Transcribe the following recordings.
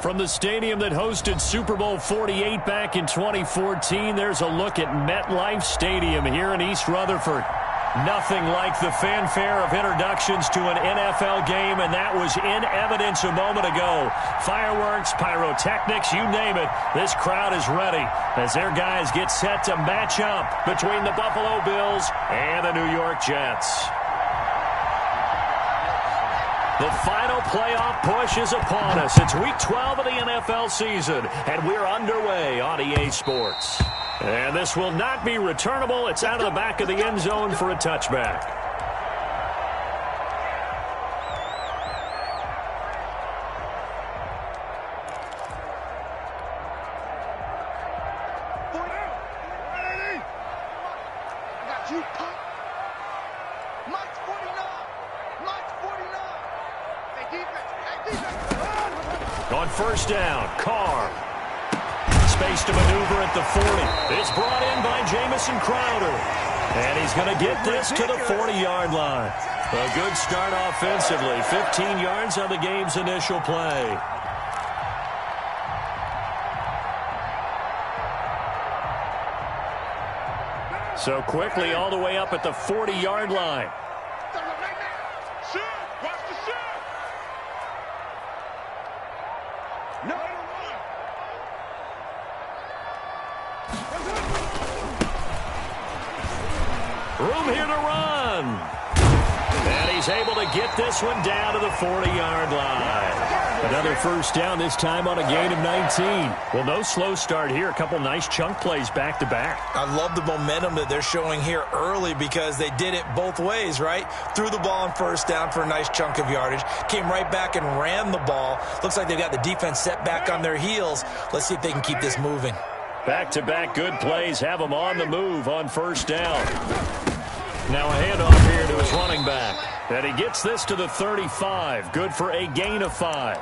From the stadium that hosted Super Bowl 48 back in 2014, there's a look at MetLife Stadium here in East Rutherford. Nothing like the fanfare of introductions to an NFL game, and that was in evidence a moment ago. Fireworks, pyrotechnics, you name it. This crowd is ready as their guys get set to match up between the Buffalo Bills and the New York Jets. The final playoff push is upon us. It's Week 12 of the NFL season, and we're underway on EA Sports. And this will not be returnable. It's out of the back of the end zone for a touchback. On first down, Carr. Space to maneuver at the 40. It's brought in by Jamison Crowder. And he's going to get this to the 40-yard line. A good start offensively. 15 yards on the game's initial play. So quickly all the way up at the 40-yard line. Room here to run. And he's able to get this one down to the 40-yard line. Another first down, this time on a gain of 19. Well, no slow start here. A couple nice chunk plays back-to-back. I love the momentum that they're showing here early because they did it both ways, right? Threw the ball on first down for a nice chunk of yardage. Came right back and ran the ball. Looks like they've got the defense set back on their heels. Let's see if they can keep this moving. Back-to-back good plays have them on the move on first down. Now a handoff here to his running back. And he gets this to the 35. Good for a gain of 5.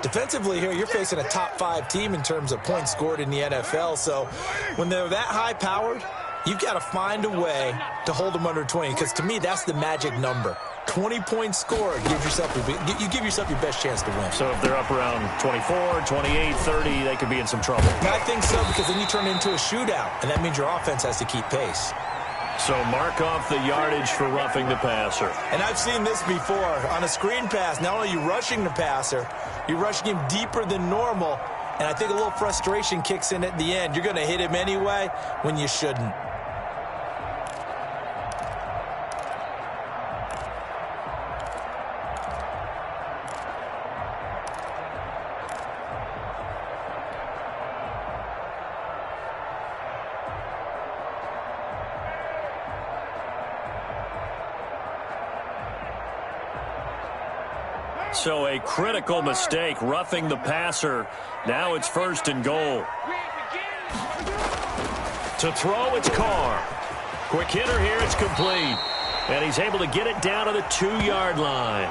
Defensively here, you're facing a top-5 team in terms of points scored in the NFL. So when they're that high-powered, you've got to find a way to hold them under 20. Because to me, that's the magic number. 20 points scored. You give yourself your best chance to win. So if they're up around 24, 28, 30, they could be in some trouble. And I think so, because then you turn it into a shootout. And that means your offense has to keep pace. So mark off the yardage for roughing the passer. And I've seen this before. On a screen pass, not only are you rushing the passer, you're rushing him deeper than normal. And I think a little frustration kicks in at the end. You're going to hit him anyway when you shouldn't. So a critical mistake, roughing the passer. Now it's first and goal. To throw, it's Carr. Quick hitter here, it's complete. And he's able to get it down to the 2-yard line.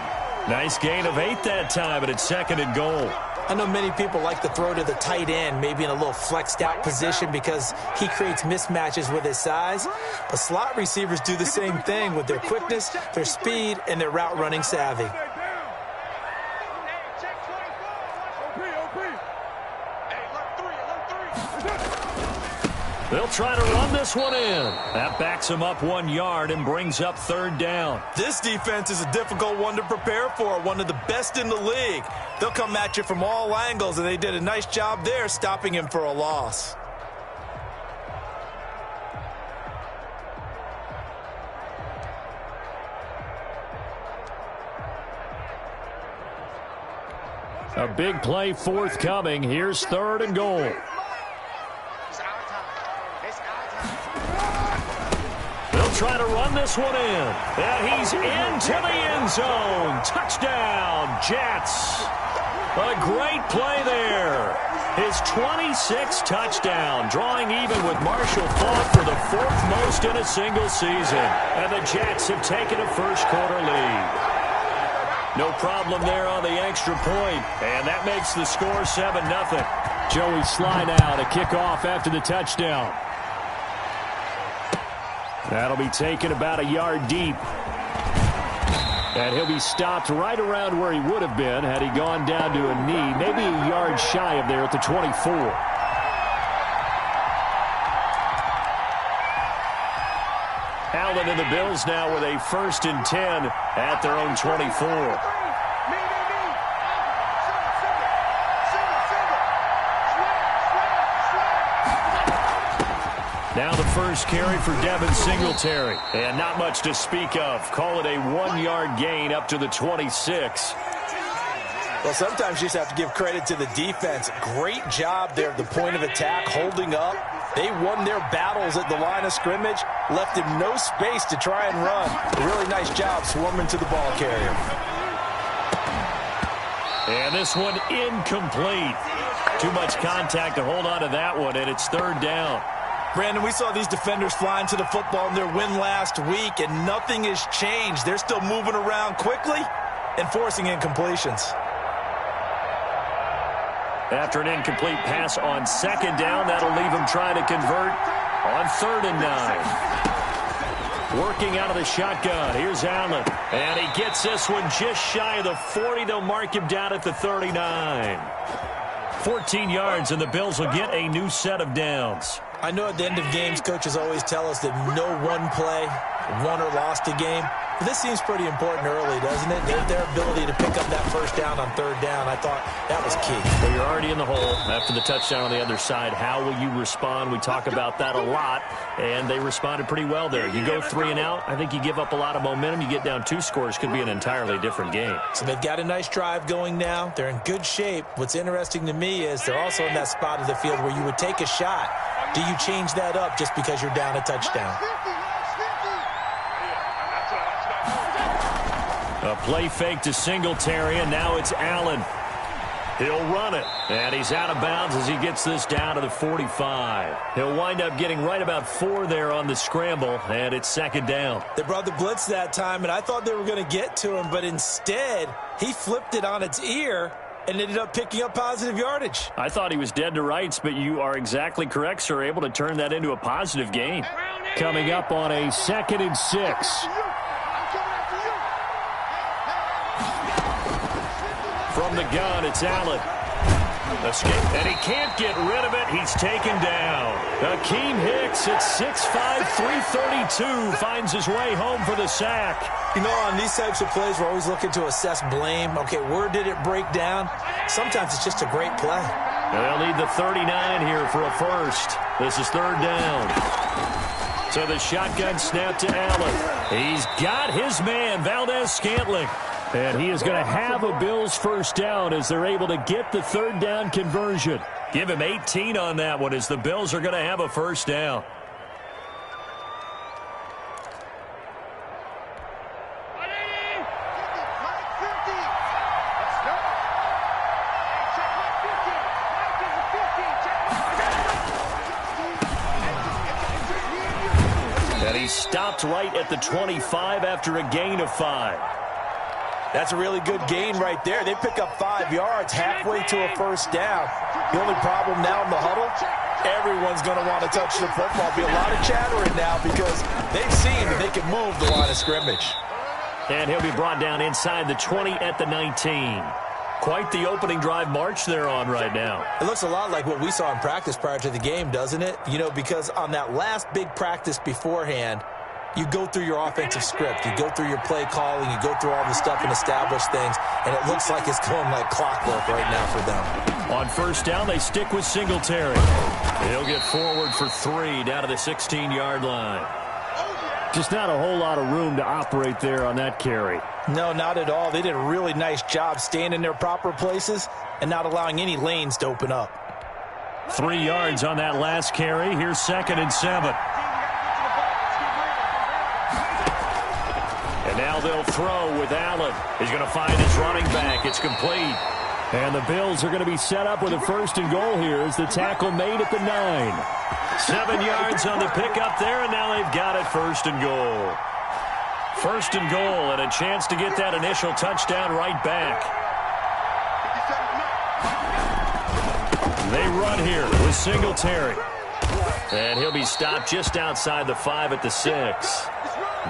Nice gain of 8 that time, and it's second and goal. I know many people like to throw to the tight end, maybe in a little flexed out position because he creates mismatches with his size. But slot receivers do the same thing with their quickness, their speed, and their route running savvy. They'll try to run this one in. That backs him up 1 yard and brings up third down. This defense is a difficult one to prepare for, one of the best in the league. They'll come at you from all angles, and they did a nice job there stopping him for a loss. A big play forthcoming. Here's third and goal. Try to run this one in. And he's into the end zone. Touchdown, Jets. A great play there. His 26th touchdown, drawing even with Marshall Faulk for the 4th most in a single season. And the Jets have taken a first-quarter lead. No problem there on the extra point. And that makes the score 7-0. Joey Sly now to kick off after the touchdown. That'll be taken about a yard deep. And he'll be stopped right around where he would have been had he gone down to a knee, maybe a yard shy of there at the 24. Allen and the Bills now with a 1st and 10 at their own 24. Now the first carry for Devin Singletary. And not much to speak of. Call it a 1-yard gain up to the 26. Well, sometimes you just have to give credit to the defense. Great job there at the point of attack, holding up. They won their battles at the line of scrimmage, left him no space to try and run. A really nice job swarming to the ball carrier. And this one incomplete. Too much contact to hold on to that one, and it's 3rd down. Brandon, we saw these defenders flying to the football in their win last week, and nothing has changed. They're still moving around quickly and forcing incompletions. After an incomplete pass on 2nd down, that'll leave him trying to convert on 3rd and 9. Working out of the shotgun. Here's Allen. And he gets this one just shy of the 40. They'll mark him down at the 39. 14 yards, and the Bills will get a new set of downs. I know at the end of games, coaches always tell us that no one play won or lost a game. But this seems pretty important early, doesn't it? Their ability to pick up that 1st down on 3rd down, I thought that was key. Well, you're already in the hole after the touchdown on the other side. How will you respond? We talk about that a lot, and they responded pretty well there. You go 3 and out, I think you give up a lot of momentum. You get down 2 scores, could be an entirely different game. So they've got a nice drive going now. They're in good shape. What's interesting to me is they're also in that spot of the field where you would take a shot. Do you change that up just because you're down a touchdown? A play fake to Singletary, and now it's Allen. He'll run it, and he's out of bounds as he gets this down to the 45. He'll wind up getting right about 4 there on the scramble, and it's 2nd down. They brought the blitz that time, and I thought they were going to get to him, but instead he flipped it on its ear and ended up picking up positive yardage. I thought he was dead to rights, but you are exactly correct, sir, able to turn that into a positive gain. Coming up on a 2nd and 6. From the gun, it's Allen. Escape, and he can't get rid of it. He's taken down. Akeem Hicks at 6'5", 332 finds his way home for the sack. You know, on these types of plays, we're always looking to assess blame. Okay, where did it break down? Sometimes it's just a great play. They'll need the 39 here for a 1st. This is 3rd down. So the shotgun snap to Allen. He's got his man, Valdez-Scantling. And he is going to have a Bills 1st down as they're able to get the 3rd down conversion. Give him 18 on that one as the Bills are going to have a 1st down. And he stopped right at the 25 after a gain of 5. That's a really good gain right there. They pick up 5 yards halfway to a 1st down. The only problem now in the huddle, everyone's going to want to touch the football. Be a lot of chattering now because they've seen that they can move the line of scrimmage. And he'll be brought down inside the 20 at the 19. Quite the opening drive march they're on right now. It looks a lot like what we saw in practice prior to the game, doesn't it? You know, because on that last big practice beforehand, you go through your offensive script. You go through your play calling. You go through all the stuff and establish things. And it looks like it's going like clockwork right now for them. On 1st down, they stick with Singletary. He'll get forward for 3 down to the 16-yard line. Just not a whole lot of room to operate there on that carry. No, not at all. They did a really nice job staying in their proper places and not allowing any lanes to open up. 3 yards on that last carry. Here's 2nd and 7. And now they'll throw with Allen. He's going to find his running back. It's complete. And the Bills are going to be set up with a 1st and goal here as the tackle made at the 9. 7 yards on the pickup there, and now they've got it 1st and goal. 1st and goal, and a chance to get that initial touchdown right back. They run here with Singletary. And he'll be stopped just outside the 5 at the 6.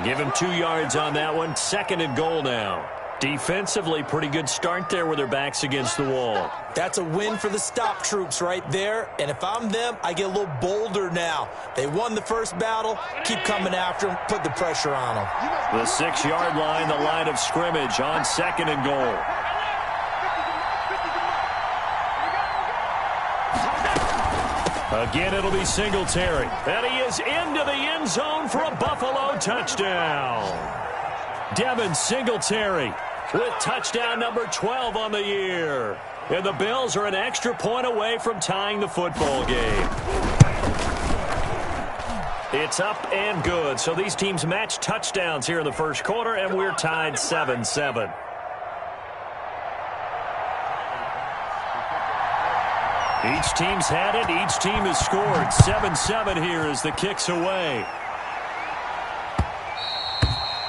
Give him 2 yards on that one. 2nd and goal now. Defensively, pretty good start there with their backs against the wall. That's a win for the stop troops right there. And if I'm them, I get a little bolder now. They won the first battle. Keep coming after them. Put the pressure on them. The 6-yard line, the line of scrimmage on 2nd and goal. Again, it'll be Singletary. And he is into the end zone for a Buffalo touchdown. Devin Singletary with touchdown number 12 on the year. And the Bills are an extra point away from tying the football game. It's up and good. So these teams match touchdowns here in the first quarter, and we're tied 7-7. Each team's had it. Each team has scored. 7-7 here as the kick's away.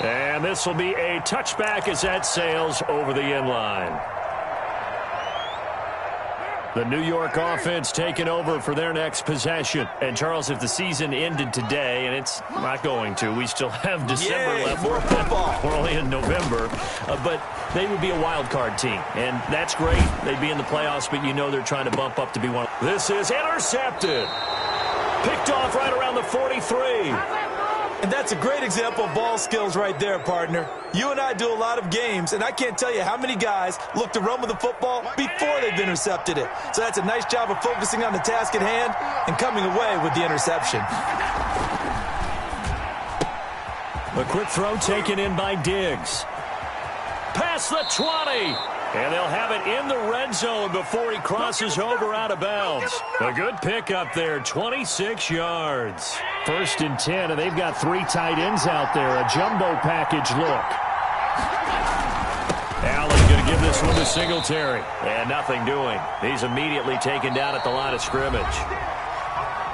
And this will be a touchback as that sails over the end line. The New York offense taking over for their next possession. And, Charles, if the season ended today, and it's not going to, we still have December left. More football. We're only in November. But they would be a wild card team. And that's great. They'd be in the playoffs, but you know they're trying to bump up to be one. This is intercepted. Picked off right around the 43. And that's a great example of ball skills right there, partner. You and I do a lot of games, and I can't tell you how many guys look to run with the football before they've intercepted it. So that's a nice job of focusing on the task at hand and coming away with the interception. A quick throw taken in by Diggs. Past the 20. And they'll have it in the red zone before he crosses over out of bounds. A good pickup there, 26 yards. 1st and 10, and they've got 3 tight ends out there. A jumbo package look. Allen going to give this one to Singletary. And nothing doing. He's immediately taken down at the line of scrimmage.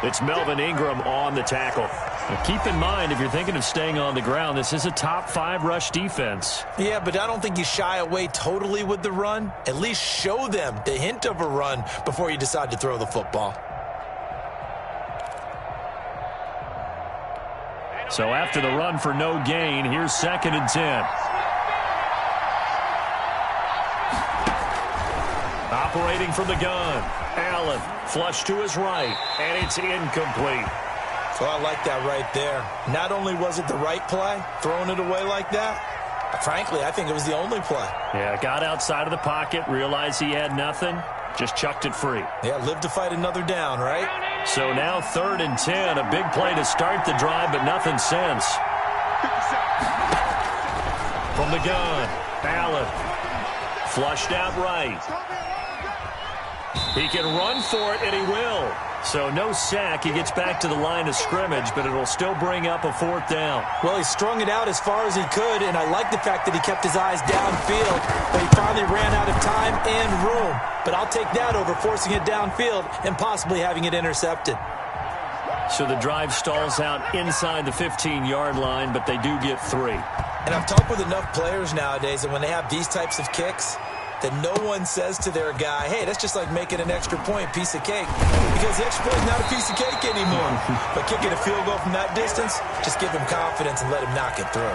It's Melvin Ingram on the tackle. Now keep in mind, if you're thinking of staying on the ground, this is a top 5 rush defense. Yeah, but I don't think you shy away totally with the run. At least show them the hint of a run before you decide to throw the football. So after the run for no gain, here's 2nd and 10. Operating from the gun. Allen, flush to his right, and it's incomplete. So I like that right there. Not only was it the right play, throwing it away like that, frankly, I think it was the only play. Yeah, got outside of the pocket, realized he had nothing, just chucked it free. Yeah, live to fight another down, right? So now 3rd and 10, a big play to start the drive, but nothing since. From the gun, Allen, flushed out right. He can run for it, and he will. So no sack. He gets back to the line of scrimmage, but it'll still bring up a 4th down. Well, he strung it out as far as he could, and I like the fact that he kept his eyes downfield, but he finally ran out of time and room. But I'll take that over forcing it downfield and possibly having it intercepted. So the drive stalls out inside the 15-yard line, but they do get 3. And I've talked with enough players nowadays that when they have these types of kicks, that no one says to their guy, hey, that's just like making an extra point, piece of cake. Because the extra point is not a piece of cake anymore. But kicking a field goal from that distance, just give him confidence and let him knock it through.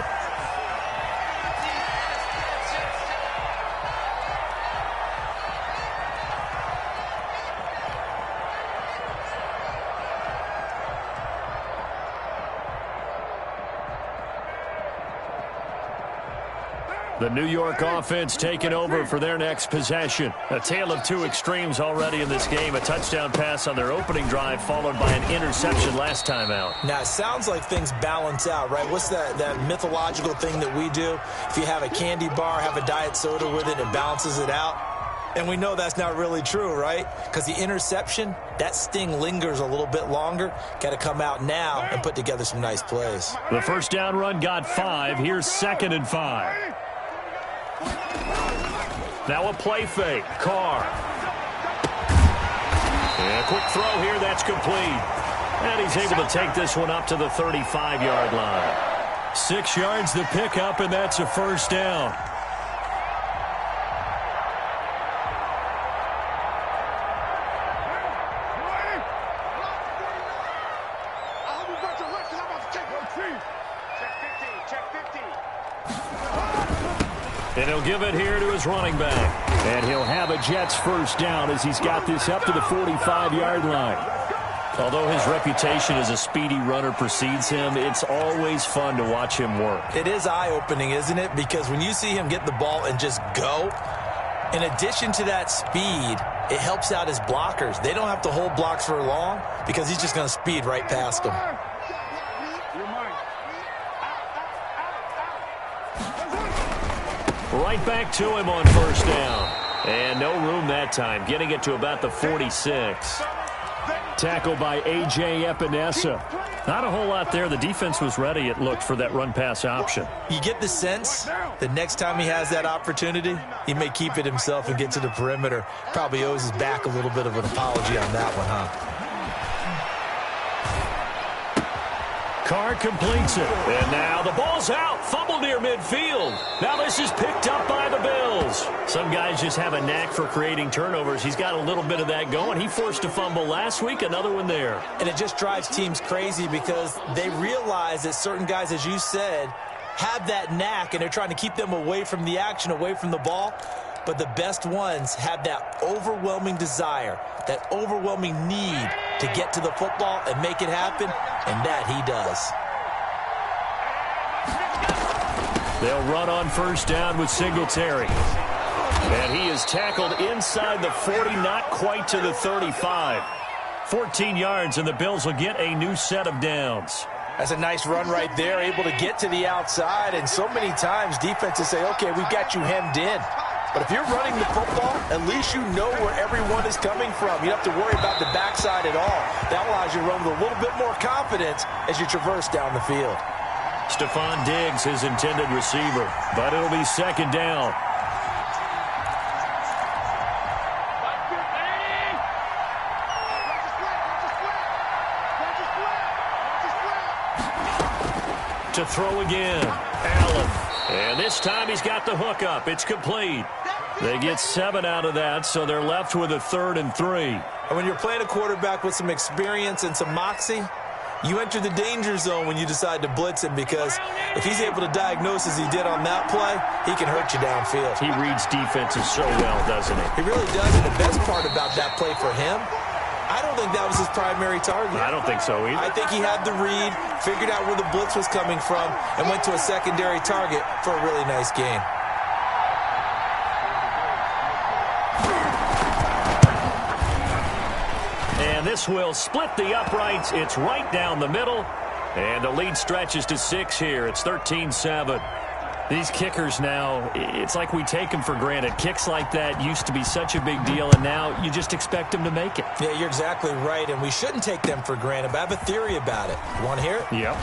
The New York offense taking over for their next possession. A tale of 2 extremes already in this game. A touchdown pass on their opening drive followed by an interception last time out. Now, it sounds like things balance out, right? What's that mythological thing that we do? If you have a candy bar, have a diet soda with it, it balances it out. And we know that's not really true, right? Because the interception, that sting lingers a little bit longer. Got to come out now and put together some nice plays. The 1st down run got 5. Here's 2nd and 5. Now a play fake. Carr. And a quick throw here. That's complete. And he's able to take this one up to the 35-yard line. 6 yards the pickup, and that's a 1st down. And he'll give it here to his running back. And he'll have a Jets first down as he's got this up to the 45-yard line. Although his reputation as a speedy runner precedes him, it's always fun to watch him work. It is eye-opening, isn't it? Because when you see him get the ball and just go, in addition to that speed, it helps out his blockers. They don't have to hold blocks for long because he's just going to speed right past them. Right back to him on first down. And no room that time, getting it to about the 46. Tackled by A.J. Epinesa. Not a whole lot there. The defense was ready, it looked, for that run-pass option. You get the sense that next time he has that opportunity, he may keep it himself and get to the perimeter. Probably owes his back a little bit of an apology on that one, huh? Carr completes it. And now the ball's out. Fumble near midfield. Now this is picked up by the Bills. Some guys just have a knack for creating turnovers. He's got a little bit of that going. He forced a fumble last week, another one there. And it just drives teams crazy because they realize that certain guys, as you said, have that knack, and they're trying to keep them away from the action, away from the ball. But the best ones have that overwhelming desire, that overwhelming need to get to the football and make it happen, and that he does. They'll run on first down with Singletary. And he is tackled inside the 40, not quite to the 35. 14 yards, and the Bills will get a new set of downs. That's a nice run right there, able to get to the outside, and so many times defenses say, okay, we've got you hemmed in. But if you're running the football, at least you know where everyone is coming from. You don't have to worry about the backside at all. That allows you to run with a little bit more confidence as you traverse down the field. Stephon Diggs, his intended receiver, but it'll be second down. To throw again, Allen. And this time he's got the hook up. It's complete. They get 7 out of that, so they're left with a 3rd and 3. And when you're playing a quarterback with some experience and some moxie, you enter the danger zone when you decide to blitz him, because if he's able to diagnose as he did on that play, he can hurt you downfield. He reads defenses so well, doesn't he? He really does, and the best part about that play for him, I don't think that was his primary target. I don't think so either. I think he had the read, figured out where the blitz was coming from, and went to a secondary target for a really nice gain. And this will split the uprights. It's right down the middle. And the lead stretches to 6 here. It's 13-7. These kickers now, it's like we take them for granted. Kicks like that used to be such a big deal, and now you just expect them to make it. Yeah, you're exactly right, and we shouldn't take them for granted, but I have a theory about it. You want to hear it? Yep.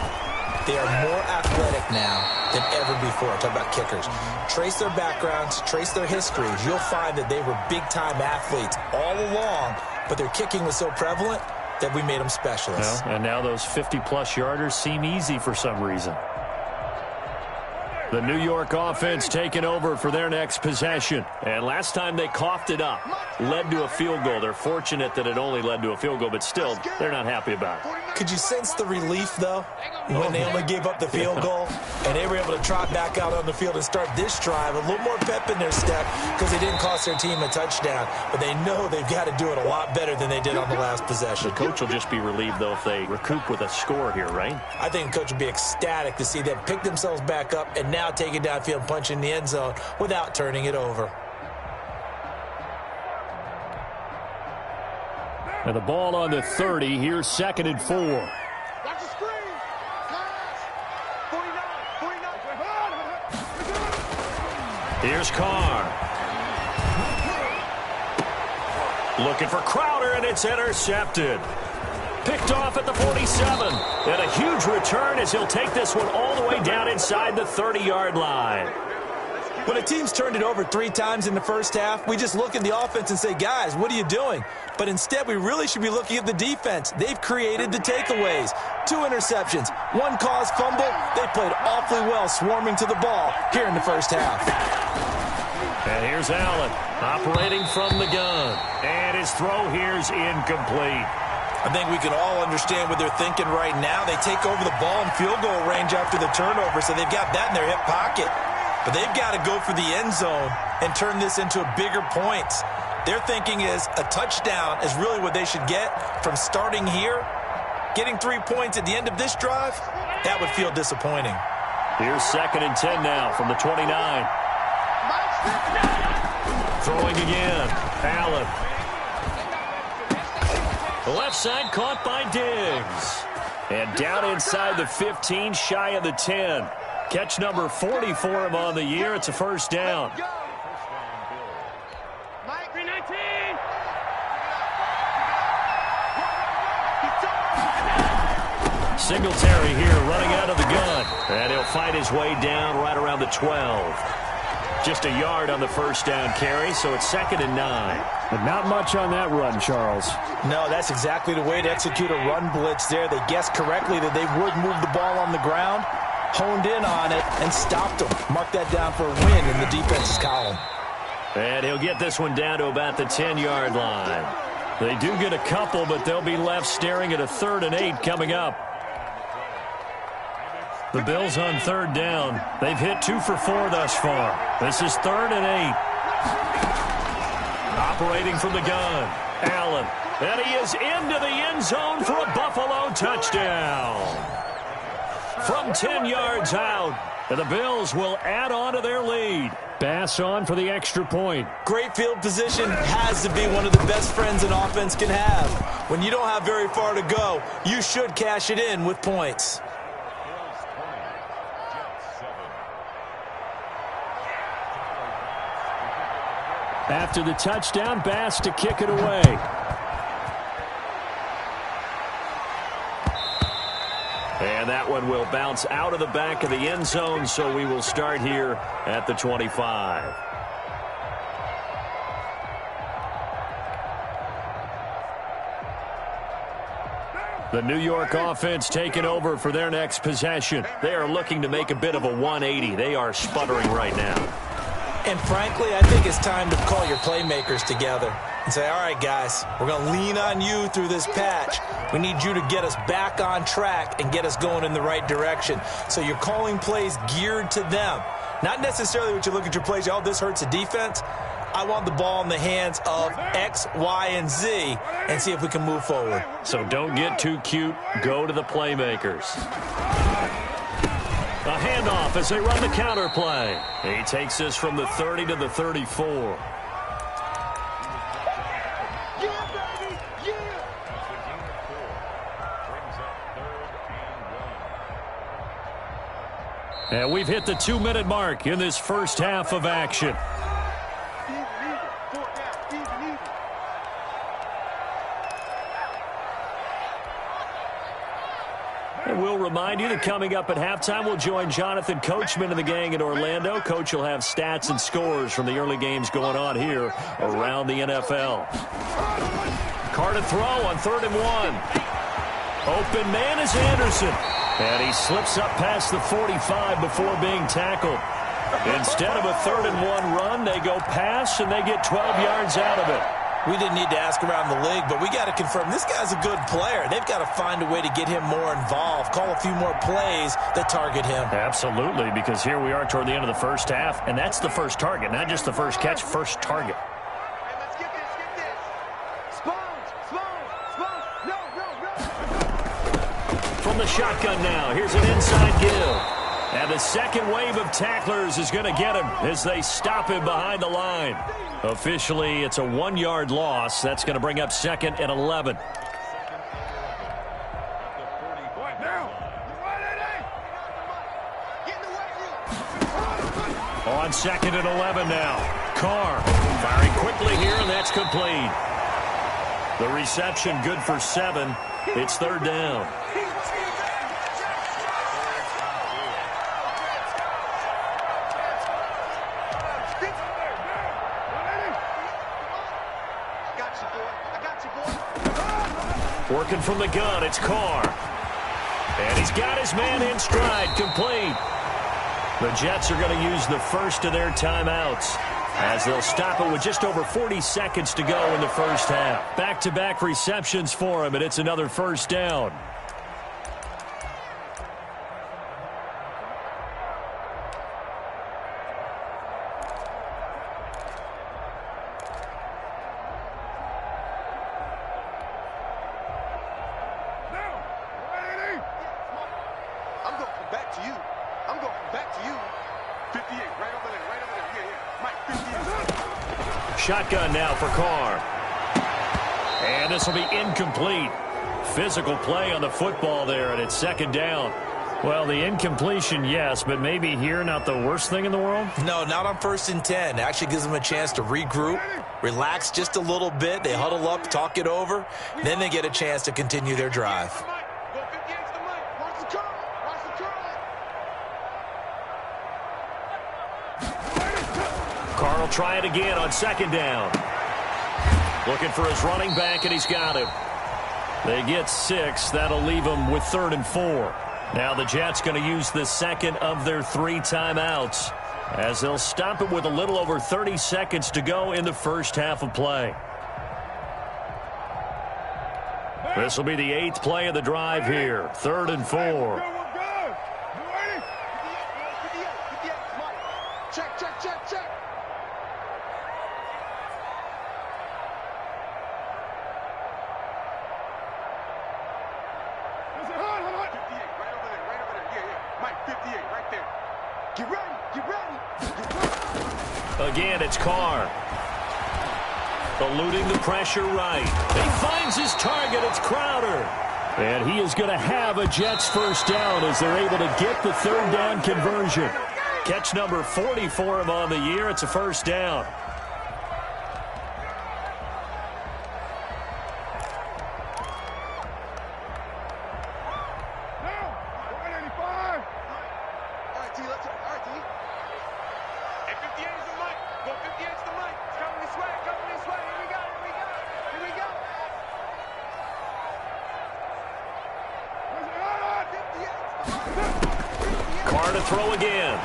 They are more athletic now than ever before. Talk about kickers. Trace their backgrounds, trace their histories. You'll find that they were big-time athletes all along, but their kicking was so prevalent that we made them specialists. Well, and now those 50-plus yarders seem easy for some reason. The New York offense taking over for their next possession. And last time they coughed it up, led to a field goal. They're fortunate that it only led to a field goal, but still, they're not happy about it. Could you sense the relief, though, when they only gave up the field goal and they were able to trot back out on the field and start this drive? A little more pep in their step because they didn't cost their team a touchdown, but they know they've got to do it a lot better than they did on the last possession. The coach will just be relieved, though, if they recoup with a score here, right? I think the coach will be ecstatic to see them pick themselves back up and now take it downfield and punch in the end zone without turning it over. And the ball on the 30. Here's 2nd and 4. Watch the screen. 49. Here's Carr. Looking for Crowder, and it's intercepted. Picked off at the 47. And a huge return as he'll take this one all the way down inside the 30-yard line. When a team's turned it over 3 times in the first half, we just look at the offense and say, guys, what are you doing? But instead, we really should be looking at the defense. They've created the takeaways. 2 interceptions, 1 caused fumble. They played awfully well swarming to the ball here in the first half. And here's Allen operating from the gun. And his throw here's incomplete. I think we can all understand what they're thinking right now. They take over the ball in field goal range after the turnover, so they've got that in their hip pocket. but they've got to go for the end zone and turn this into bigger points. Their thinking is a touchdown is really what they should get from starting here. Getting 3 points at the end of this drive, that would feel disappointing. Here's 2nd and 10 now from the 29. Throwing again. Allen. The left side caught by Diggs. And down inside the 15, shy of the 10. Catch number 40 for him on the year. It's a first down. Singletary here running out of the gun. And he'll fight his way down right around the 12. Just a yard on the first down carry, so it's 2nd and 9. But not much on that run, Charles. No, that's exactly the way to execute a run blitz there. They guessed correctly that they would move the ball on the ground, honed in on it, and stopped them. Mark that down for a win in the defense's column. And he'll get this one down to about the 10-yard line. They do get a couple, but they'll be left staring at a 3rd and 8 coming up. The Bills on 3rd down. They've hit 2 for 4 thus far. This is 3rd and 8. Operating from the gun. Allen. And he is into the end zone for a Buffalo touchdown. From 10 yards out. And the Bills will add on to their lead. Bass on for the extra point. Great field position has to be one of the best friends an offense can have. When you don't have very far to go, you should cash it in with points. After the touchdown, Bass to kick it away. And that one will bounce out of the back of the end zone, so we will start here at the 25. The New York offense taking over for their next possession. They are looking to make a bit of a 180. They are sputtering right now. And frankly, I think it's time to call your playmakers together and say, all right, guys, we're going to lean on you through this patch. We need you to get us back on track and get us going in the right direction. So you're calling plays geared to them. Not necessarily what you look at your plays, oh, this hurts the defense. I want the ball in the hands of X, Y, and Z and see if we can move forward. So don't get too cute. Go to the playmakers. A handoff as they run the counter play. He takes this from the 30 to the 34. And we've hit the 2-minute mark in this first half of action. And we'll remind you that coming up at halftime, we'll join Jonathan Coachman and the gang in Orlando. Coach will have stats and scores from the early games going on here around the NFL. Carr to throw on 3rd and 1. Open man is Anderson. And he slips up past the 45 before being tackled. Instead of a 3rd and 1 run, they go pass, and they get 12 yards out of it. We didn't need to ask around the league, but we got to confirm this guy's a good player. They've got to find a way to get him more involved, call a few more plays that target him. Absolutely, because here we are toward the end of the first half, and that's the first target, not just the first catch, first target. From the shotgun now, here's an inside give. And the second wave of tacklers is going to get him as they stop him behind the line. Officially, it's a 1-yard loss. That's going to bring up 2nd and 11. On 2nd and 11 now. Carr firing quickly here, and that's complete. The reception good for 7. It's 3rd down. Working from the gun, it's Carr. And he's got his man in stride, complete. The Jets are going to use the first of their timeouts as they'll stop it with just over 40 seconds to go in the first half. Back-to-back receptions for him, and it's another first down. 58, right over there, right over there. Yeah. Mike, 58. Shotgun now for Carr. And this will be incomplete. Physical play on the football there, and it's second down. Well, the incompletion, yes, but maybe here not the worst thing in the world? No, not on 1st and 10. It actually gives them a chance to regroup, relax just a little bit. They huddle up, talk it over. Then they get a chance to continue their drive. Go 58 to the mic. Watch the curl. Watch the curl. Carr will try it again on second down. Looking for his running back, and he's got him. They get 6. That'll leave them with 3rd and 4. Now the Jets going to use the second of their 3 timeouts as they'll stop it with a little over 30 seconds to go in the first half of play. This will be the 8th play of the drive here. 3rd and 4. Check, check, check, check. Again, it's Carr. Eluding the pressure right. He finds his target. It's Crowder. And he is going to have a Jets first down as they're able to get the 3rd down conversion. Catch number 40 for him on the year. It's a first down. Carr to throw again.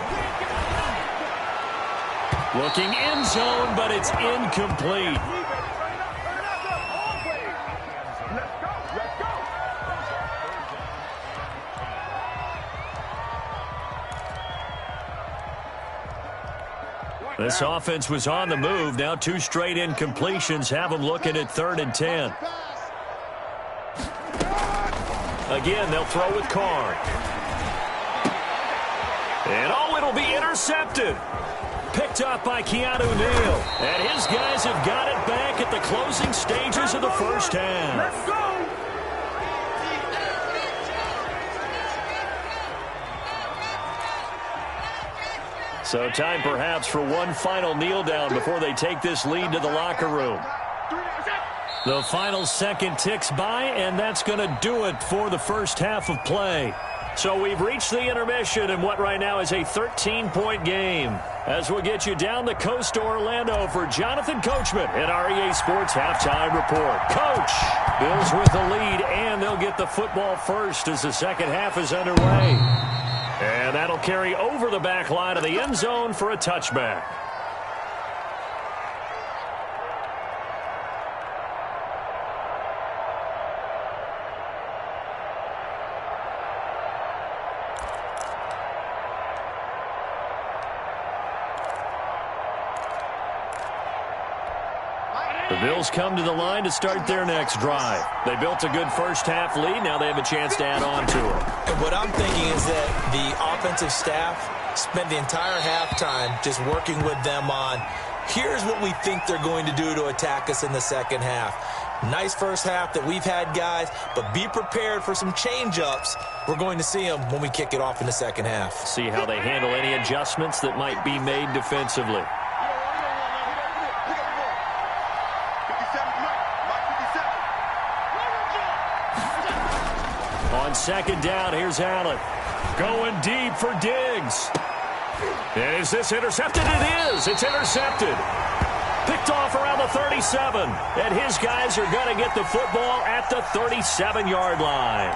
Looking end zone, but it's incomplete. This offense was on the move. Now 2 straight incompletions have them looking at 3rd and 10. Again, they'll throw with Carr. And oh, it'll be intercepted. Picked up by Keanu Neal. And his guys have got it back at the closing stages of the first half. Let's go. So time perhaps for one final kneel down before they take this lead to the locker room. The final second ticks by, and that's going to do it for the first half of play. So we've reached the intermission in what right now is a 13-point game. As we'll get you down the coast to Orlando for Jonathan Coachman at REA Sports Halftime Report. Coach, Bills with the lead, and they'll get the football first as the second half is underway. And that'll carry over the back line of the end zone for a touchback. The Bills come to the line to start their next drive. They built a good first half lead. Now they have a chance to add on to it. And what I'm thinking is that the offensive staff spent the entire halftime just working with them on, here's what we think they're going to do to attack us in the second half. Nice first half that we've had, guys, but be prepared for some change-ups. We're going to see them when we kick it off in the second half. See how they handle any adjustments that might be made defensively. On second down, here's Allen. Going deep for Diggs. And is this intercepted? It is. It's intercepted. Picked off around the 37. And his guys are going to get the football at the 37-yard line.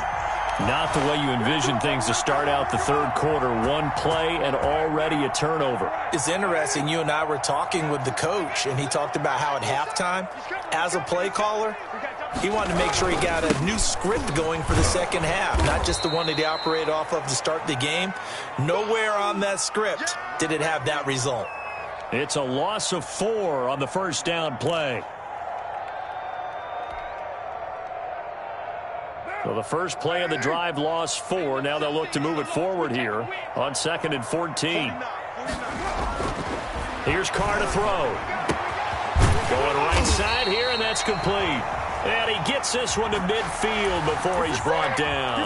Not the way you envision things to start out the third quarter. One play and already a turnover. It's interesting. You and I were talking with the coach, and he talked about how at halftime, as a play caller, he wanted to make sure he got a new script going for the second half, not just the one that he operated off of to start the game. Nowhere on that script did it have that result. It's a loss of 4 on the first down play. So the first play of the drive lost 4. Now they'll look to move it forward here on 2nd and 14. Here's Carr to throw. Going right side here, and that's complete. And he gets this one to midfield before he's brought down.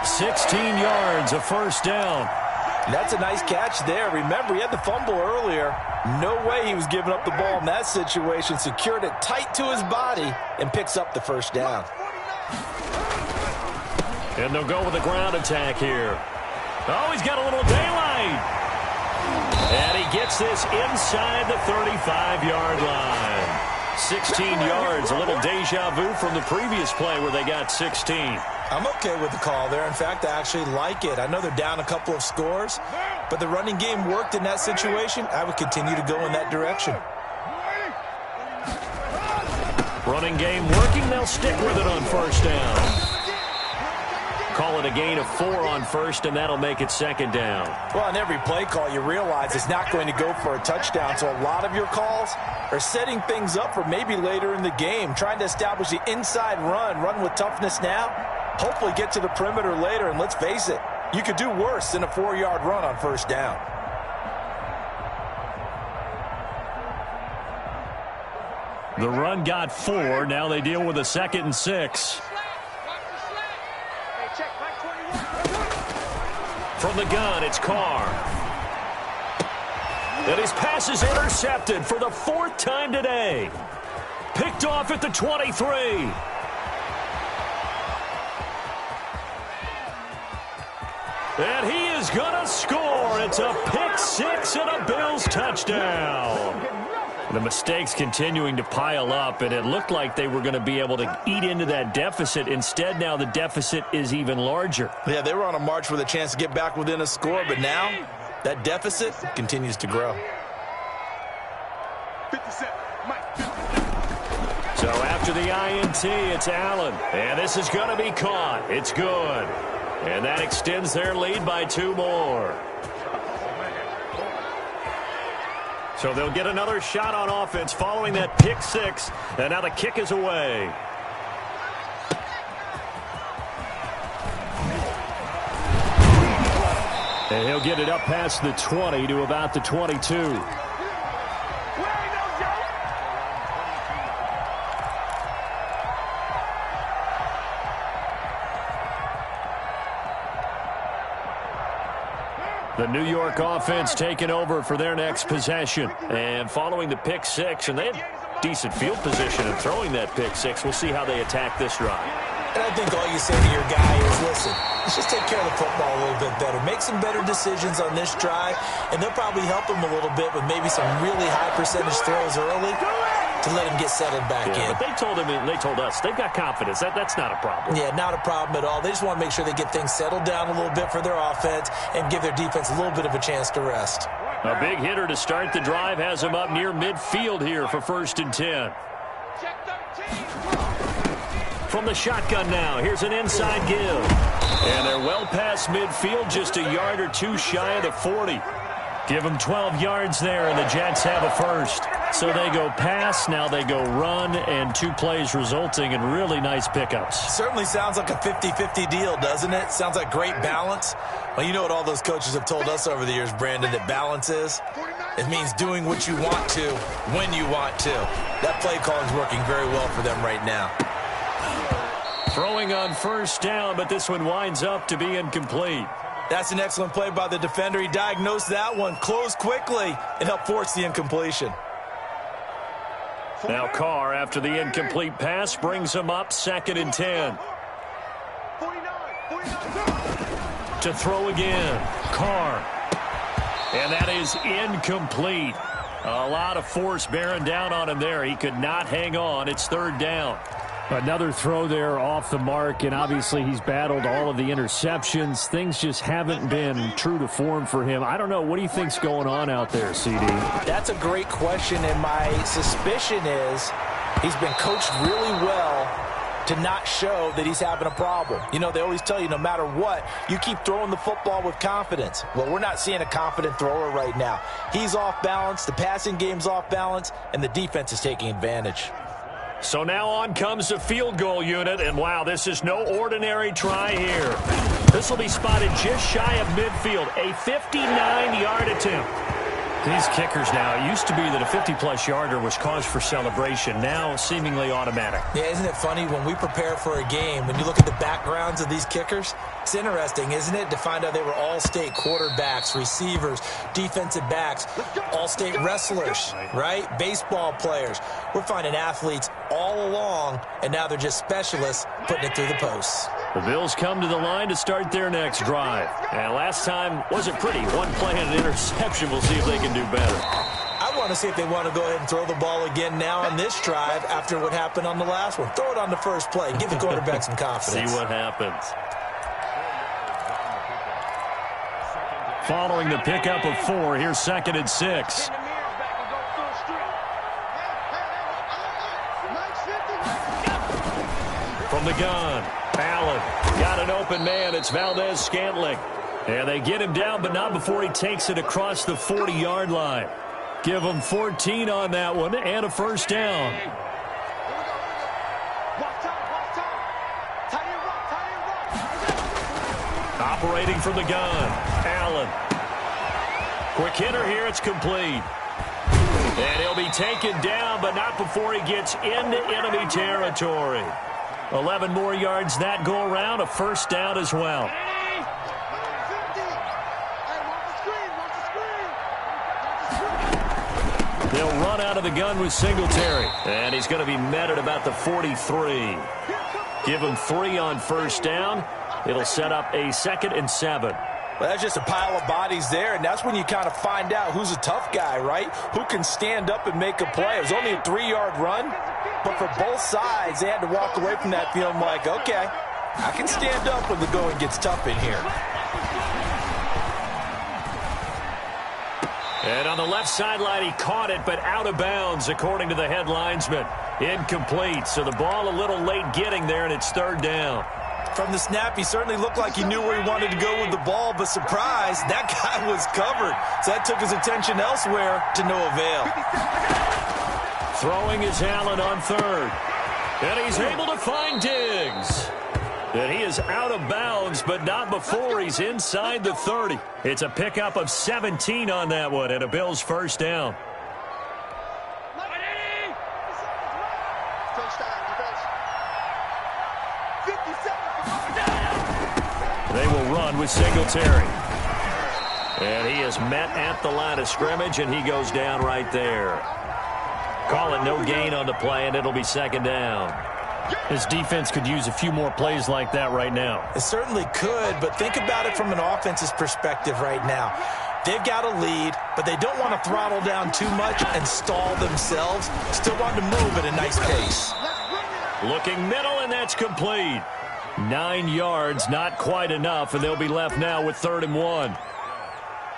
16 yards, a first down. That's a nice catch there. Remember, he had the fumble earlier. No way he was giving up the ball in that situation. Secured it tight to his body and picks up the first down. And they'll go with a ground attack here. Oh, he's got a little daylight. And he gets this inside the 35-yard line. 16 yards, a little deja vu from the previous play where they got 16. I'm okay with the call there. In fact, I actually like it. I know they're down a couple of scores, but the running game worked in that situation. I would continue to go in that direction. Running game working. They'll stick with it on first down. Call it a gain of 4 on first, and that'll make it second down. Well, on every play call, you realize it's not going to go for a touchdown, so a lot of your calls are setting things up for maybe later in the game, trying to establish the inside run with toughness now, hopefully get to the perimeter later, and let's face it, you could do worse than a 4-yard run on first down. The run got 4. Now they deal with a 2nd and 6. From the gun, it's Carr. And his pass is intercepted for the 4th time today. Picked off at the 23. And he is going to score. It's a pick 6 and a Bills touchdown. The mistakes continuing to pile up, and it looked like they were going to be able to eat into that deficit. Instead, now the deficit is even larger. Yeah, they were on a march with a chance to get back within a score, but now that deficit continues to grow. 57, Mike. So after the INT, it's Allen. And this is going to be caught. It's good. And that extends their lead by 2 more. So they'll get another shot on offense following that pick 6. And now the kick is away. And he'll get it up past the 20 to about the 22. The New York offense taking over for their next possession. And following the pick 6, and they had decent field position in throwing that pick 6. We'll see how they attack this drive. And I think all you say to your guy is, listen, let's just take care of the football a little bit better. Make some better decisions on this drive, and they'll probably help him a little bit with maybe some really high percentage throws early to let him get settled back in. But they told him, and they told us, they've got confidence. That's not a problem. Yeah, not a problem at all. They just want to make sure they get things settled down a little bit for their offense and give their defense a little bit of a chance to rest. A big hitter to start the drive has him up near midfield here for 1st and 10. From the shotgun now, here's an inside give. And they're well past midfield, just a yard or 2 shy of the 40. Give them 12 yards there, and the Jets have a first. So they go pass, now they go run, and 2 plays resulting in really nice pickups. Certainly sounds like a 50-50 deal, doesn't it? Sounds like great balance. Well, you know what all those coaches have told us over the years, Brandon, that balance is? It means doing what you want to when you want to. That play calling is working very well for them right now. Throwing on first down, but this one winds up to be incomplete. That's an excellent play by the defender. He diagnosed that one, closed quickly, and helped force the incompletion. Now Carr, after the incomplete pass, brings him up 2nd and 10. To throw again, Carr. And that is incomplete. A lot of force bearing down on him there. He could not hang on. It's 3rd down. Another throw there off the mark, and obviously he's battled all of the interceptions. Things just haven't been true to form for him. I don't know. What do you think's going on out there, CD? That's a great question, and my suspicion is he's been coached really well to not show that he's having a problem. You know, they always tell you no matter what, you keep throwing the football with confidence. Well, we're not seeing a confident thrower right now. He's off balance, the passing game's off balance, and the defense is taking advantage. So now on comes the field goal unit, and wow, this is no ordinary try here. This will be spotted just shy of midfield, a 59-yard attempt. These kickers now, it used to be that a 50-plus yarder was cause for celebration. Now, seemingly automatic. Yeah, isn't it funny when we prepare for a game, when you look at the backgrounds of these kickers, it's interesting, isn't it, to find out they were all-state quarterbacks, receivers, defensive backs, all-state wrestlers, right? Baseball players. We're finding athletes all along, and now they're just specialists putting it through the posts. The Bills come to the line to start their next drive. And last time wasn't pretty. One play and an interception. We'll see if they can do better. I want to see if they want to go ahead and throw the ball again now on this drive after what happened on the last one. Throw it on the first play. Give the quarterback some confidence. See what happens. Following the pickup of 4, here's 2nd and 6. From the gun, Allen got an open man. It's Valdez-Scantling. And they get him down, but not before he takes it across the 40-yard line. Give him 14 on that one and a first down. Operating from the gun, Allen. Quick hitter here, it's complete. And he'll be taken down, but not before he gets into enemy territory. 11 more yards that go around, a first down as well. They'll run out of the gun with Singletary. And he's going to be met at about the 43. Give him 3 on first down. It'll set up a 2nd and 7. Well, that's just a pile of bodies there, and that's when you kind of find out who's a tough guy, right? Who can stand up and make a play. It was only a 3-yard run, but for both sides, they had to walk away from that feeling like, okay, I can stand up when the going gets tough in here. And on the left sideline, he caught it, but out of bounds, according to the head linesman. Incomplete, so the ball a little late getting there, and it's 3rd down. From the snap, he certainly looked like he knew where he wanted to go with the ball, but surprise, that guy was covered. So that took his attention elsewhere to no avail. Throwing is Allen on 3rd. And he's able to find Diggs. And he is out of bounds, but not before he's inside the 30. It's a pickup of 17 on that one, and a Bills first down. They will run with Singletary. And he is met at the line of scrimmage, and he goes down right there. Call it no gain on the play, and it'll be 2nd down. His defense could use a few more plays like that right now. It certainly could, but think about it from an offense's perspective right now. They've got a lead, but they don't want to throttle down too much and stall themselves. Still want to move at a nice pace. Looking middle, and that's complete. 9 yards, not quite enough, and they'll be left now with 3rd and 1.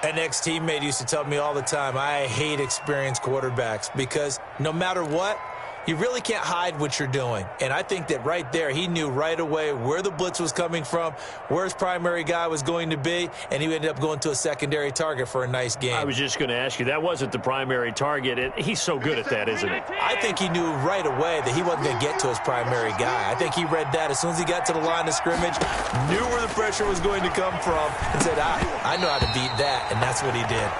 An ex-teammate used to tell me all the time, I hate experienced quarterbacks because no matter what, you really can't hide what you're doing. And I think that right there, he knew right away where the blitz was coming from, where his primary guy was going to be, and he ended up going to a secondary target for a nice game. I was just going to ask you, that wasn't the primary target. He's so good at that, isn't he? I think he knew right away that he wasn't going to get to his primary guy. I think he read that as soon as he got to the line of scrimmage, knew where the pressure was going to come from, and said, I know how to beat that, and that's what he did.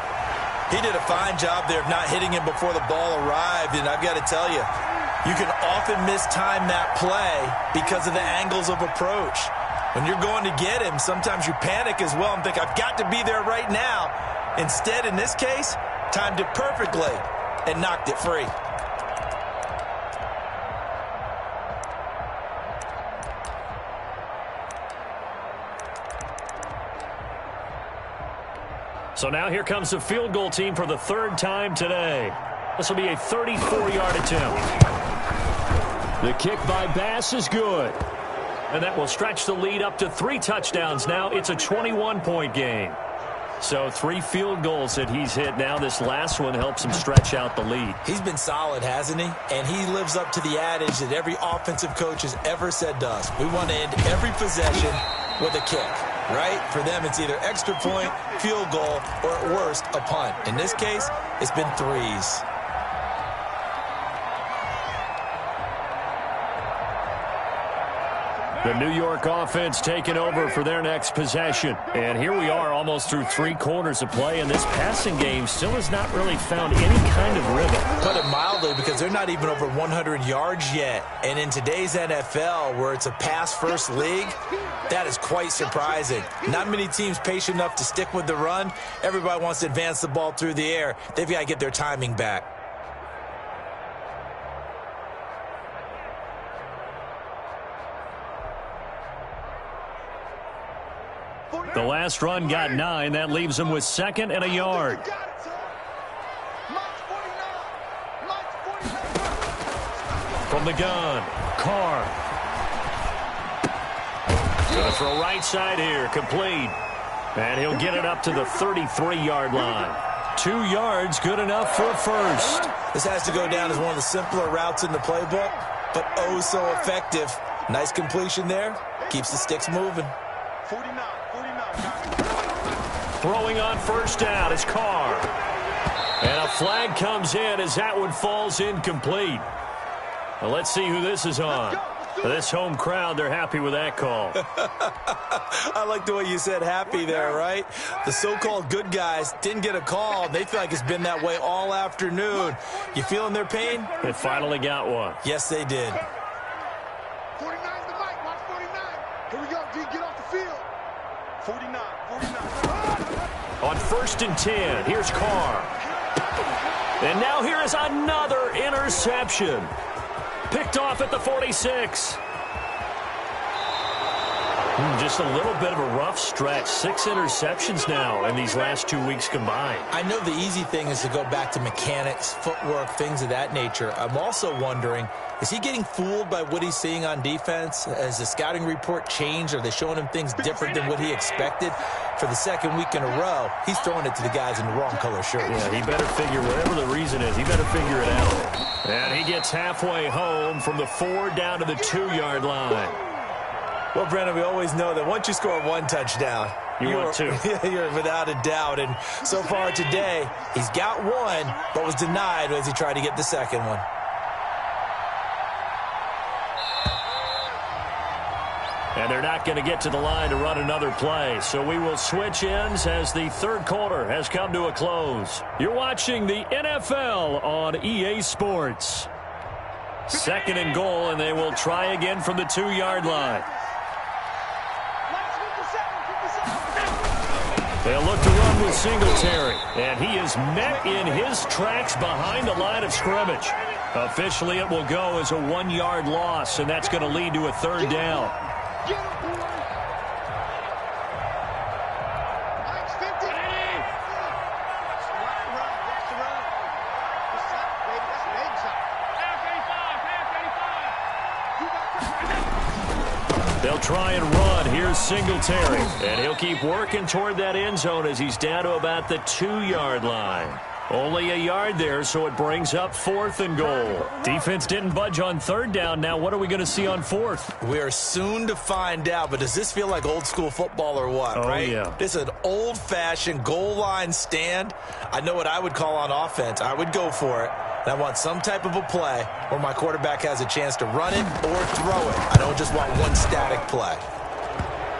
He did a fine job there of not hitting him before the ball arrived, and I've got to tell you, you can often mistime that play because of the angles of approach. When you're going to get him, sometimes you panic as well and think, I've got to be there right now. Instead, in this case, timed it perfectly and knocked it free. So now here comes the field goal team for the 3rd time today. This will be a 34-yard attempt. The kick by Bass is good. And that will stretch the lead up to 3 touchdowns now. It's a 21-point game. So 3 field goals that he's hit now. This last one helps him stretch out the lead. He's been solid, hasn't he? And he lives up to the adage that every offensive coach has ever said to us. We want to end every possession with a kick, right? For them, it's either extra point, field goal, or at worst, a punt. In this case, it's been 3s. The New York offense taking over for their next possession. And here we are almost through 3 quarters of play, and this passing game still has not really found any kind of rhythm. Put it mildly, because they're not even over 100 yards yet. And in today's NFL, where it's a pass-first league, that is quite surprising. Not many teams patient enough to stick with the run. Everybody wants to advance the ball through the air. They've got to get their timing back. The last run got 9. That leaves them with 2nd and a yard. From the gun, Carr. Going to throw right side here, complete. And he'll get it up to the 33-yard line. 2 yards, good enough for a first. This has to go down as one of the simpler routes in the playbook, but oh so effective. Nice completion there. Keeps the sticks moving. 49. Throwing on first down is Carr. And a flag comes in as that one falls incomplete. Well, let's see who this is on. This home crowd, they're happy with that call. I like the way you said happy there, right? The so-called good guys didn't get a call. They feel like it's been that way all afternoon. You feeling their pain? They finally got one. Yes, they did. 49's the mic. Watch 49. Here we go, D. Get off the field. 49. On 1st and 10, here's Carr. And now here is another interception. Picked off at the 46. Just a little bit of a rough stretch. 6 interceptions now in these last 2 weeks combined. I know the easy thing is to go back to mechanics, footwork, things of that nature. I'm also wondering, is he getting fooled by what he's seeing on defense? Has the scouting report changed? Are they showing him things different than what he expected? For the 2nd week in a row, he's throwing it to the guys in the wrong color shirts. Yeah, he better figure, whatever the reason is, he better figure it out. And he gets halfway home from the 4 down to the 2-yard line. Well, Brennan, we always know that once you score 1 touchdown, want 2. You're without a doubt. And so far today, he's got 1, but was denied as he tried to get the 2nd one. And they're not going to get to the line to run another play. So we will switch ends as the 3rd quarter has come to a close. You're watching the NFL on EA Sports. 2nd and goal, and they will try again from the 2-yard line. They'll look to run with Singletary. And he is met in his tracks behind the line of scrimmage. Officially, it will go as a 1-yard loss, and that's going to lead to a 3rd down. They'll try and run. Here's Singletary. And he'll keep working toward that end zone as he's down to about the 2-yard line. Only a yard there, so it brings up 4th and goal. Defense didn't budge on 3rd down. Now what are we going to see on 4th? We are soon to find out, but does this feel like old school football or what, right? Yeah. This is an old-fashioned goal line stand. I know what I would call on offense. I would go for it. And I want some type of a play where my quarterback has a chance to run it or throw it. I don't just want one static play.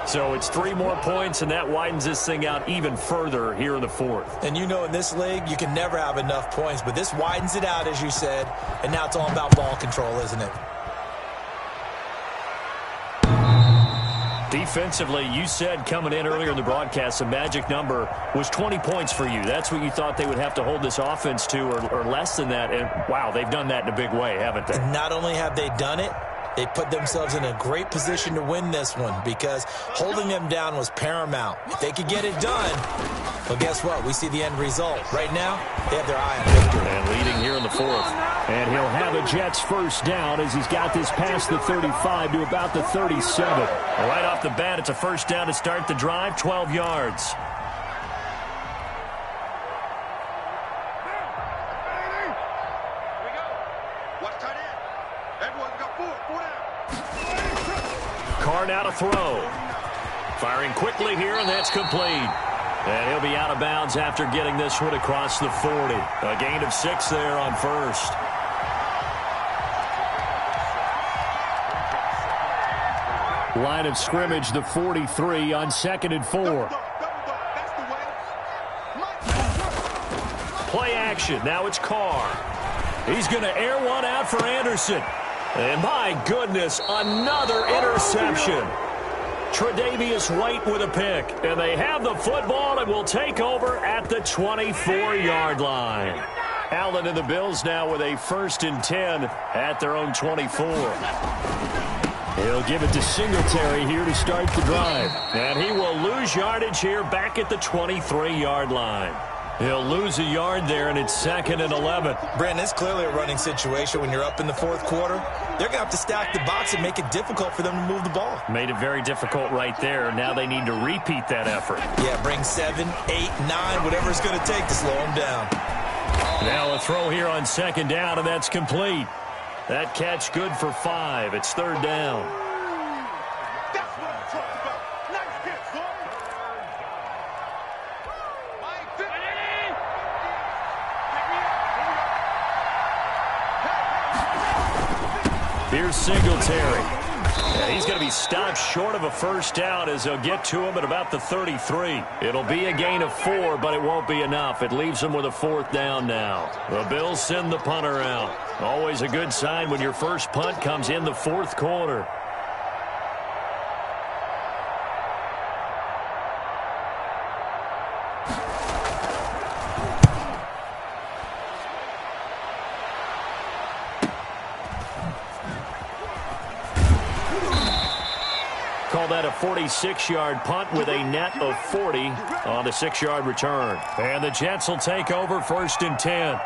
So it's 3 more points, and that widens this thing out even further here in the 4th. And you know in this league, you can never have enough points, but this widens it out, as you said, and now it's all about ball control, isn't it? Defensively, you said coming in earlier in the broadcast, the magic number was 20 points for you. That's what you thought they would have to hold this offense to, or less than that. And, wow, they've done that in a big way, haven't they? And not only have they done it, they put themselves in a great position to win this one because holding them down was paramount. If they could get it done, well, guess what? We see the end result. Right now, they have their eye on victory. And leading here in the 4th. And he'll have a Jets 1st down as he's got this past the 35 to about the 37. Right off the bat, it's a 1st down to start the drive, 12 yards. Carr now to throw. Firing quickly here, and that's complete. And he'll be out of bounds after getting this one across the 40. A gain of 6 there on 1st. Line of scrimmage, the 43 on 2nd and 4. Play action. Now it's Carr. He's going to air one out for Anderson. And my goodness, another interception. Tre'Davious White with a pick. And they have the football and will take over at the 24-yard line. Allen and the Bills now with a 1st and 10 at their own 24. He'll give it to Singletary here to start the drive. And he will lose yardage here back at the 23-yard line. He'll lose a yard there, and it's 2nd and 11. Brandon, it's clearly a running situation when you're up in the 4th quarter. They're going to have to stack the box and make it difficult for them to move the ball. Made it very difficult right there. Now they need to repeat that effort. Yeah, bring 7, 8, 9, whatever it's going to take to slow them down. Now a throw here on 2nd down, and that's complete. That catch good for 5. It's 3rd down. That's what I'm talking about. Nice catch, boy. Here's Singletary. Yeah, he's going to be stopped short of a 1st down as they'll get to him at about the 33. It'll be a gain of 4, but it won't be enough. It leaves them with a 4th down now. The Bills send the punter out. Always a good sign when your first punt comes in the 4th quarter. Call that a 46-yard punt with a net of 40 on the 6-yard return. And the Jets will take over 1st and 10.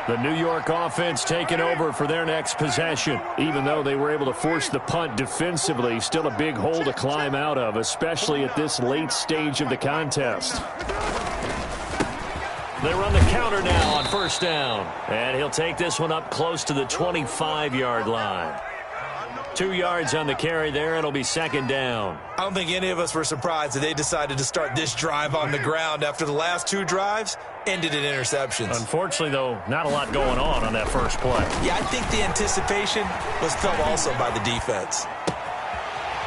The New York offense taking over for their next possession. Even though they were able to force the punt defensively, still a big hole to climb out of, especially at this late stage of the contest. They run the counter now on 1st down. And he'll take this one up close to the 25-yard line. 2 yards on the carry there. It'll be 2nd down. I don't think any of us were surprised that they decided to start this drive on the ground after the last 2 drives ended in interceptions. Unfortunately, though, not a lot going on that first play. Yeah, I think the anticipation was felt also by the defense.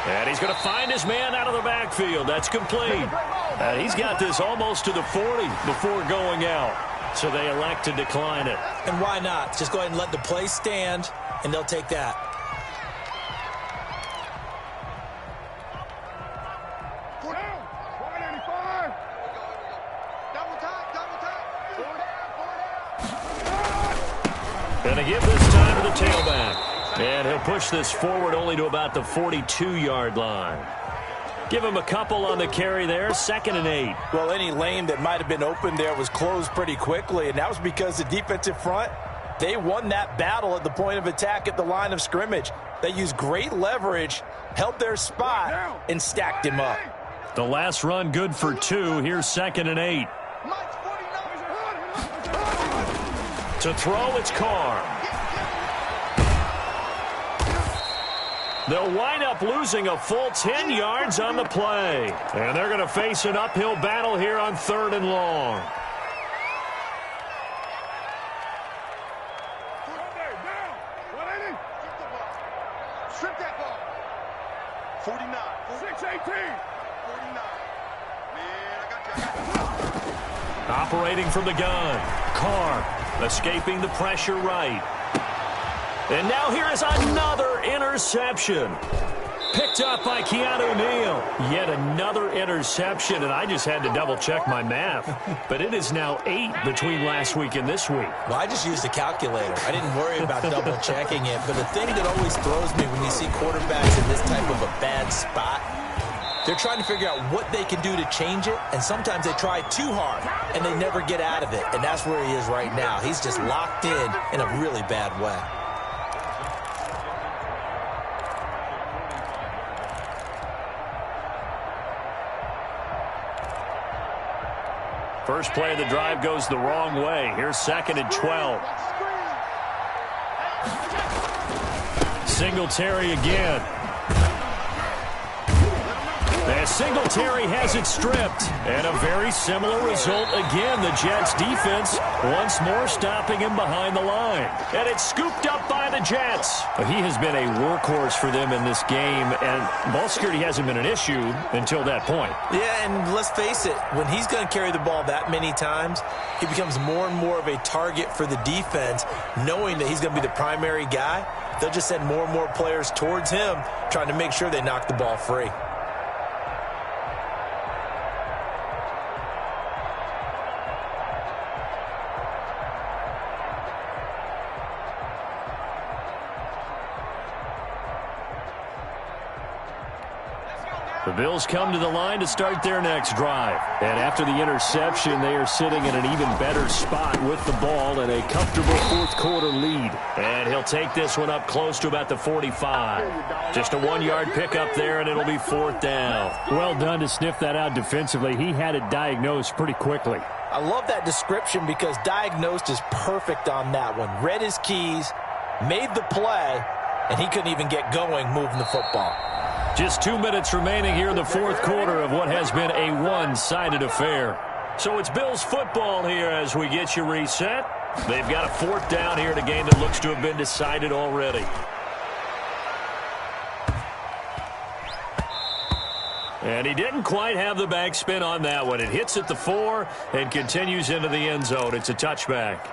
And he's going to find his man out of the backfield. That's complete. And he's got this almost to the 40 before going out. So they elect to decline it. And why not? Just go ahead and let the play stand, and they'll take that. Going to give this time to the tailback. And he'll push this forward only to about the 42-yard line. Give him a couple on the carry there. 2nd and 8. Well, any lane that might have been open there was closed pretty quickly, and that was because the defensive front, they won that battle at the point of attack at the line of scrimmage. They used great leverage, held their spot, and stacked him up. The last run good for 2. Here's 2nd and 8. To throw, it's Carr. They'll wind up losing a full 10 yards on the play. And they're going to face an uphill battle here on 3rd and long. Strip that ball. 49. 6-18. 49. Man, I got you. Operating from the gun. Carr escaping the pressure right. And now here is another interception. Picked up by Keanu Neal. Yet another interception, and I just had to double-check my math. But it is now 8 between last week and this week. Well, I just used a calculator. I didn't worry about double-checking it. But the thing that always throws me when you see quarterbacks in this type of a bad spot, they're trying to figure out what they can do to change it, and sometimes they try too hard, and they never get out of it. And that's where he is right now. He's just locked in a really bad way. First play of the drive goes the wrong way. Here's 2nd and 12. Singletary again. As Singletary has it stripped. And a very similar result again. The Jets defense once more stopping him behind the line. And it's scooped up by the Jets. He has been a workhorse for them in this game, and ball security hasn't been an issue until that point. Yeah, and let's face it, when he's going to carry the ball that many times, he becomes more and more of a target for the defense, knowing that he's going to be the primary guy. They'll just send more and more players towards him, trying to make sure they knock the ball free. The Bills come to the line to start their next drive. And after the interception, they are sitting in an even better spot with the ball and a comfortable fourth-quarter lead. And he'll take this one up close to about the 45. Just a 1-yard pickup there, and it'll be 4th down. Well done to sniff that out defensively. He had it diagnosed pretty quickly. I love that description because diagnosed is perfect on that one. Read his keys, made the play, and he couldn't even get going moving the football. Just 2 minutes remaining here in the fourth quarter of what has been a one-sided affair. So it's Bills football here as we get you reset. They've got a 4th down here in a game that looks to have been decided already. And he didn't quite have the backspin on that one. It hits at the 4 and continues into the end zone. It's a touchback.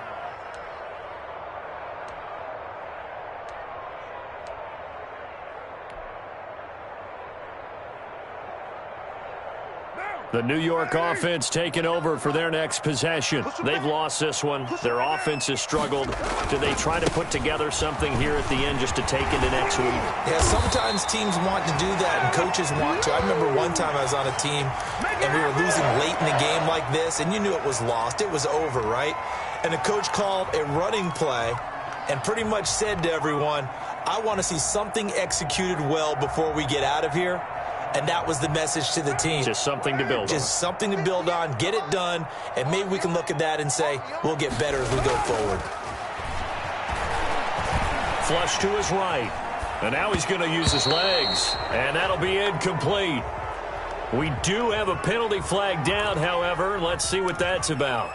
The New York offense taking over for their next possession. They've lost this one. Their offense has struggled. Do they try to put together something here at the end just to take into next week? Yeah, sometimes teams want to do that and coaches want to. I remember one time I was on a team and we were losing late in the game like this, and you knew it was lost. It was over, right? And the coach called a running play and pretty much said to everyone, I want to see something executed well before we get out of here. And that was the message to the team. Just something to build on. Just something to build on, get it done, and maybe we can look at that and say, we'll get better as we go forward. Flush to his right. And now he's going to use his legs. And that'll be incomplete. We do have a penalty flag down, however. Let's see what that's about.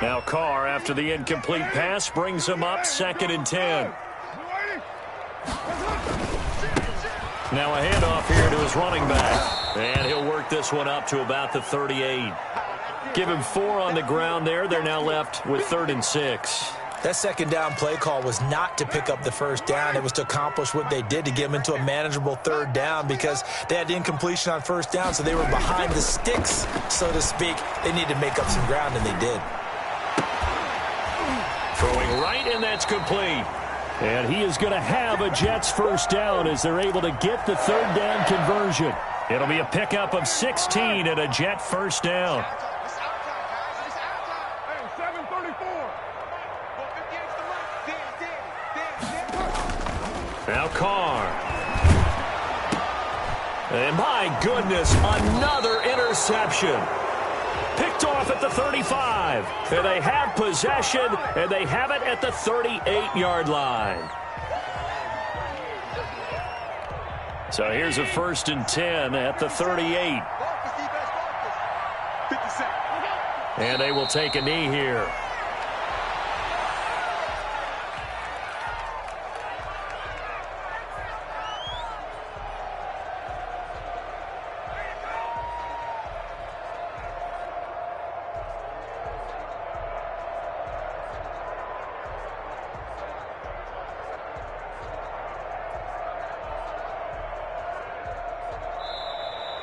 Now Carr, after the incomplete pass, brings him up 2nd and 10. Now a handoff here to his running back. And he'll work this one up to about the 38. Give him 4 on the ground there. They're now left with 3rd and 6. That 2nd down play call was not to pick up the 1st down. It was to accomplish what they did to get them into a manageable 3rd down because they had the incompletion on 1st down, so they were behind the sticks, so to speak. They needed to make up some ground, and they did. Throwing right, and that's complete. And he is going to have a Jets 1st down as they're able to get the 3rd down conversion. It'll be a pickup of 16 and a Jet 1st down. Now Carr. And my goodness, another interception. Picked off at the 35. And they have possession, and they have it at the 38-yard line. So here's a 1st and 10 at the 38. And they will take a knee here.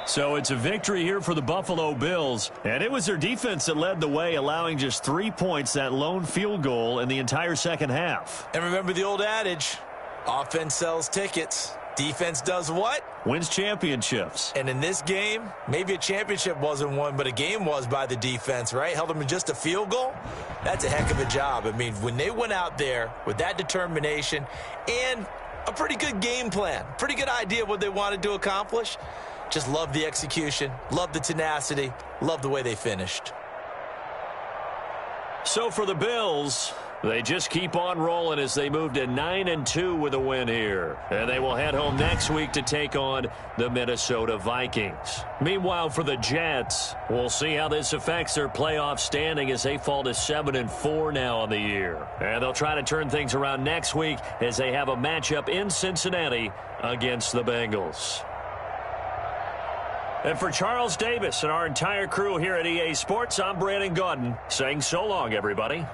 So it's a victory here for the Buffalo Bills, and it was their defense that led the way, allowing just 3 points, that lone field goal in the entire second half. And remember the old adage, offense sells tickets. Defense does what? Wins championships. And in this game, maybe a championship wasn't won, but a game was by the defense, right? Held them in just a field goal. That's a heck of a job. I mean, when they went out there with that determination and a pretty good game plan, pretty good idea of what they wanted to accomplish, just love the execution, love the tenacity, love the way they finished. So for the Bills, They just keep on rolling as they move to 9-2 with a win here. And they will head home next week to take on the Minnesota Vikings. Meanwhile, for the Jets, we'll see how this affects their playoff standing as they fall to 7-4 now on the year. And they'll try to turn things around next week as they have a matchup in Cincinnati against the Bengals. And for Charles Davis and our entire crew here at EA Sports, I'm Brandon Gaudin saying so long, everybody.